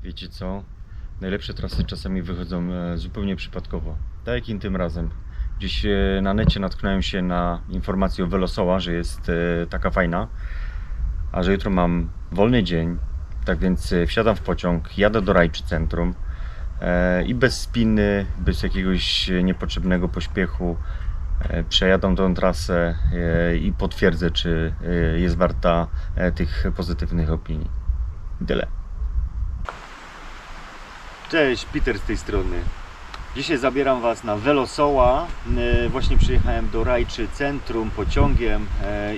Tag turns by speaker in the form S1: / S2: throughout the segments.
S1: Wiecie co? Najlepsze trasy czasami wychodzą zupełnie przypadkowo. Tak jak i tym razem. Gdzieś na necie natknąłem się na informację o Velosoła, że jest taka fajna, a że jutro mam wolny dzień. Tak więc wsiadam w pociąg, jadę do Rajczy Centrum i bez spiny, bez jakiegoś niepotrzebnego pośpiechu przejadę tą trasę i potwierdzę, czy jest warta tych pozytywnych opinii. Tyle. Cześć, Peter z tej strony. Dzisiaj zabieram Was na Velosoła. Właśnie przyjechałem do Rajczy Centrum pociągiem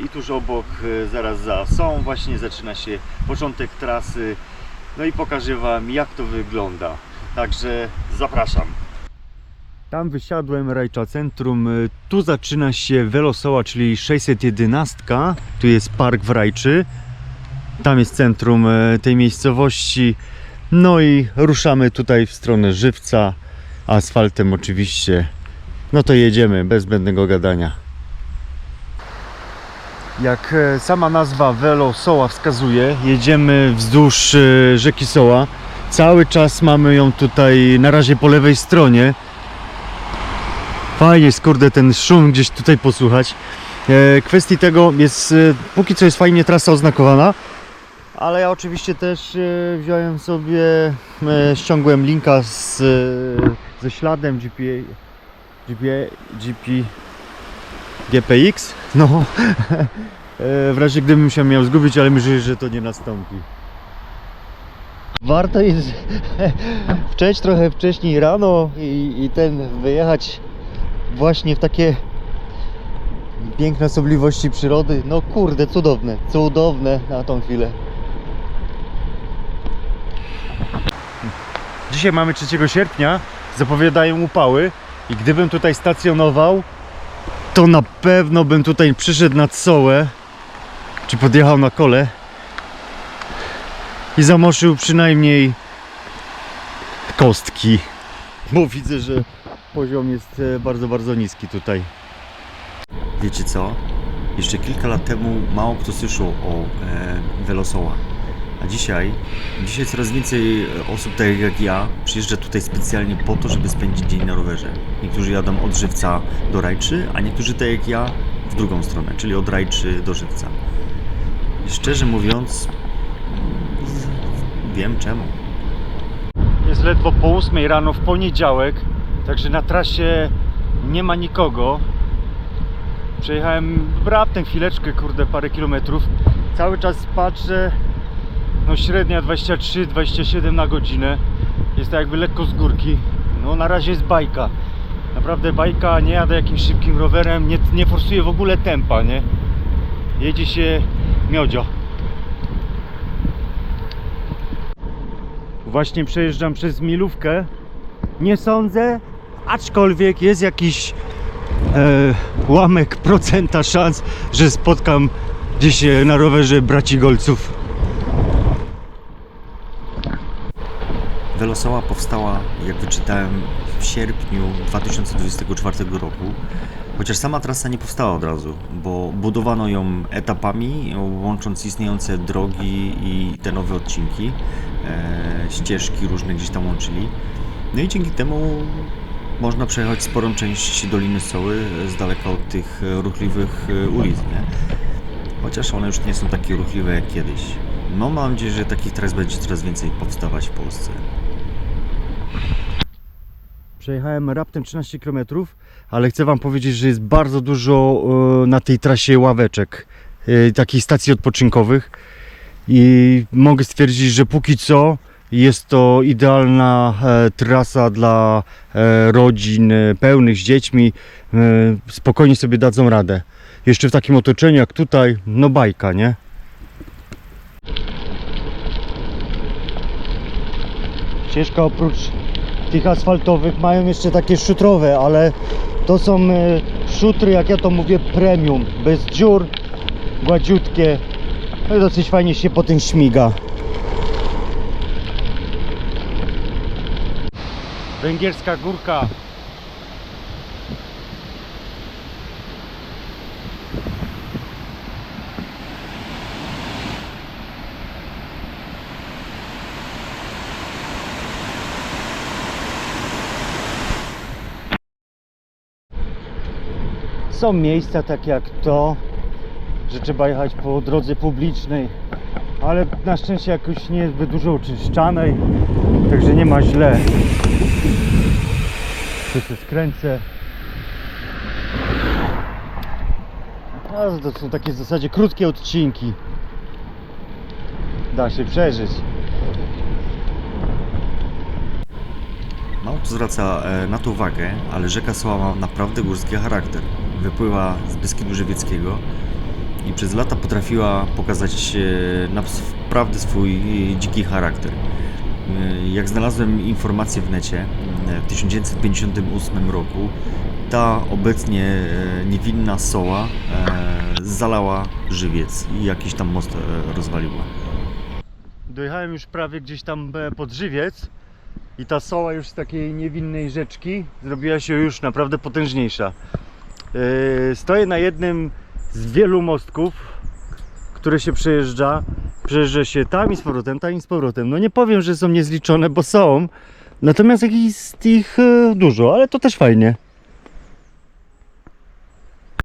S1: i tuż obok, zaraz za Są, właśnie zaczyna się początek trasy. No i pokażę Wam, jak to wygląda. Także zapraszam. Tam wysiadłem, Rajcza Centrum. Tu zaczyna się Velosoła, czyli 611. Tu jest park w Rajczy. Tam jest centrum tej miejscowości. No i ruszamy tutaj w stronę Żywca, asfaltem oczywiście. No to jedziemy, bez zbędnego gadania. Jak sama nazwa Velosoła wskazuje, jedziemy wzdłuż rzeki Soła. Cały czas mamy ją tutaj na razie po lewej stronie. Fajnie, skurde, ten szum gdzieś tutaj posłuchać. Kwestii tego jest, póki co jest fajnie trasa oznakowana. Ale ja oczywiście też wziąłem sobie, ściągłem linka ze śladem GPX. No, w razie gdybym się miał zgubić, ale myślę, że to nie nastąpi. Warto jest wczeć trochę wcześniej rano i wyjechać właśnie w takie piękne osobliwości przyrody. No kurde, cudowne na tą chwilę. Dzisiaj mamy 3 sierpnia, zapowiadają upały i gdybym tutaj stacjonował, to na pewno bym tutaj przyszedł nad Sołę, czy podjechał na kole i zamoszył przynajmniej kostki, bo widzę, że poziom jest bardzo, bardzo niski tutaj. Wiecie co? Jeszcze kilka lat temu mało kto słyszał o Velosoła. A dzisiaj coraz więcej osób, tak jak ja, przyjeżdża tutaj specjalnie po to, żeby spędzić dzień na rowerze. Niektórzy jadą od Żywca do Rajczy, a niektórzy, tak jak ja, w drugą stronę, czyli od Rajczy do Żywca. I szczerze mówiąc, wiem czemu. Jest ledwo po 8 rano w poniedziałek, także na trasie nie ma nikogo. Przejechałem raptem chwileczkę, kurde, parę kilometrów. Cały czas patrzę, no średnia 23-27 na godzinę. Jest to jakby lekko z górki. No na razie jest bajka. Naprawdę bajka, nie jadę jakimś szybkim rowerem, nie forsuję w ogóle tempa, nie? Jedzie się miodzio. Właśnie przejeżdżam przez milówkę. Nie sądzę, aczkolwiek jest jakiś ułamek procenta szans, że spotkam gdzieś na rowerze braci Golców. Velosoła powstała, jak wyczytałem, w sierpniu 2024 roku. Chociaż sama trasa nie powstała od razu, bo budowano ją etapami, łącząc istniejące drogi i te nowe odcinki. Ścieżki różne gdzieś tam łączyli. No i dzięki temu można przejechać sporą część Doliny Soły z daleka od tych ruchliwych ulic, nie? Chociaż one już nie są takie ruchliwe jak kiedyś. No mam nadzieję, że takich tras będzie coraz więcej powstawać w Polsce. Przejechałem raptem 13 km, ale chcę Wam powiedzieć, że jest bardzo dużo na tej trasie ławeczek, takich stacji odpoczynkowych i mogę stwierdzić, że póki co jest to idealna trasa dla rodzin pełnych z dziećmi. Spokojnie sobie dadzą radę. Jeszcze w takim otoczeniu jak tutaj, no bajka, nie? Ścieżka oprócz tych asfaltowych mają jeszcze takie szutrowe, ale to są szutry, jak ja to mówię, premium, bez dziur, gładziutkie. No i dosyć fajnie się po tym śmiga. Węgierska górka. Są miejsca takie jak to, że trzeba jechać po drodze publicznej, ale na szczęście jakoś nie jest zbyt dużo uczyszczanej, także nie ma źle. Tu się skręcę. A to są takie w zasadzie krótkie odcinki. Da się przeżyć. Mało kto zwraca na to uwagę, ale rzeka Soła ma naprawdę górski charakter. Wypływa z Beskidu Żywieckiego i przez lata potrafiła pokazać naprawdę swój dziki charakter. Jak znalazłem informację w necie, w 1958 roku ta obecnie niewinna Soła zalała Żywiec i jakiś tam most rozwaliła. Dojechałem już prawie gdzieś tam pod Żywiec i ta Soła już z takiej niewinnej rzeczki zrobiła się już naprawdę potężniejsza. Stoję na jednym z wielu mostków, które się przejeżdża. Przejeżdża się tam i z powrotem, tam i z powrotem. No nie powiem, że są niezliczone, bo są. Natomiast jest ich dużo, ale to też fajnie.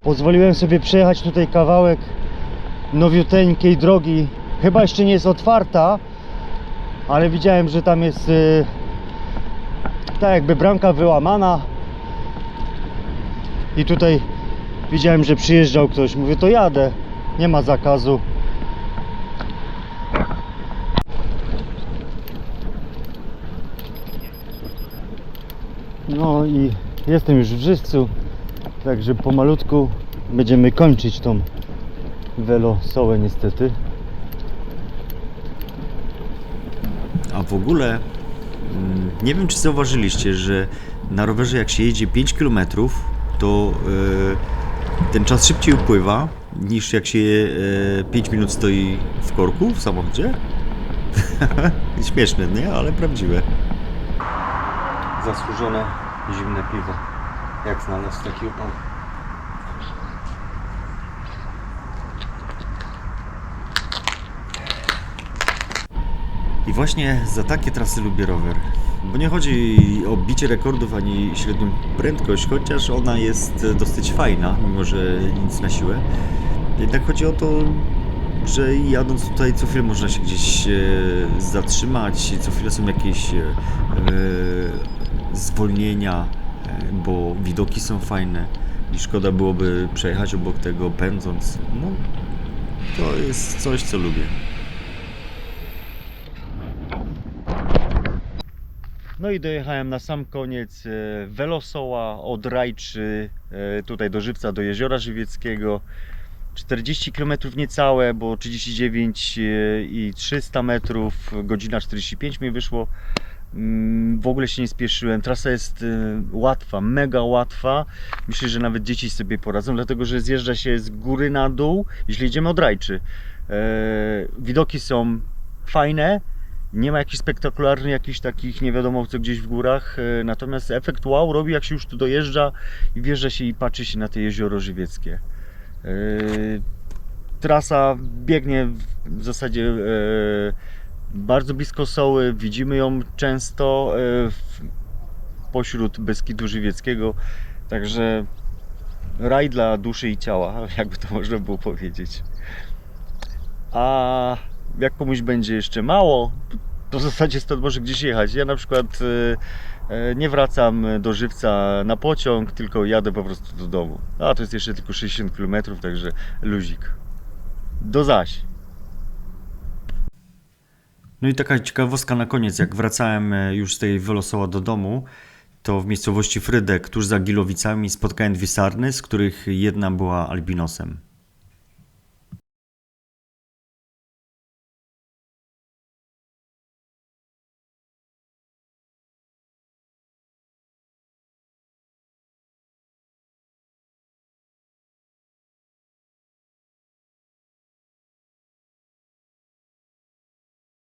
S1: Pozwoliłem sobie przejechać tutaj kawałek nowiuteńkiej drogi. Chyba jeszcze nie jest otwarta, ale widziałem, że tam jest tak jakby bramka wyłamana. I tutaj widziałem, że przyjeżdżał ktoś. Mówię, to jadę. Nie ma zakazu. No i jestem już w Żywcu, także pomalutku będziemy kończyć tą Velosołę niestety. A w ogóle nie wiem, czy zauważyliście, że na rowerze jak się jedzie 5 km, to ten czas szybciej upływa niż jak się 5 minut stoi w korku w samochodzie. Śmieszne, nie? Ale prawdziwe. Zasłużone zimne piwo. Jak znalazł taki upał? I właśnie za takie trasy lubię rower. Bo nie chodzi o bicie rekordów ani średnią prędkość, chociaż ona jest dosyć fajna, mimo że nic na siłę. Jednak chodzi o to, że jadąc tutaj co chwilę można się gdzieś zatrzymać, co chwilę są jakieś zwolnienia, bo widoki są fajne i szkoda byłoby przejechać obok tego pędząc. No, to jest coś, co lubię. No i dojechałem na sam koniec Velosoła od Rajczy tutaj do Żywca, do Jeziora Żywieckiego. 40 km niecałe, bo 39 i 300 metrów, godzina 45 mi wyszło. W ogóle się nie spieszyłem. Trasa jest łatwa, mega łatwa. Myślę, że nawet dzieci sobie poradzą, dlatego że zjeżdża się z góry na dół, jeśli jedziemy od Rajczy. Widoki są fajne. Nie ma jakichś spektakularnych, jakichś takich nie wiadomo co gdzieś w górach, natomiast efekt wow robi jak się już tu dojeżdża i wjeżdża się i patrzy się na te jezioro żywieckie. Trasa biegnie w zasadzie bardzo blisko Soły, widzimy ją często pośród Beskidu Żywieckiego, także raj dla duszy i ciała, jakby to można było powiedzieć. A jak komuś będzie jeszcze mało, to w zasadzie stąd może gdzieś jechać. Ja na przykład nie wracam do Żywca na pociąg, tylko jadę po prostu do domu. A to jest jeszcze tylko 60 km, także luzik. Do zaś. No i taka ciekawostka na koniec, jak wracałem już z tej Velosoła do domu, to w miejscowości Frydek, tuż za Gilowicami, spotkałem dwie sarny, z których jedna była albinosem.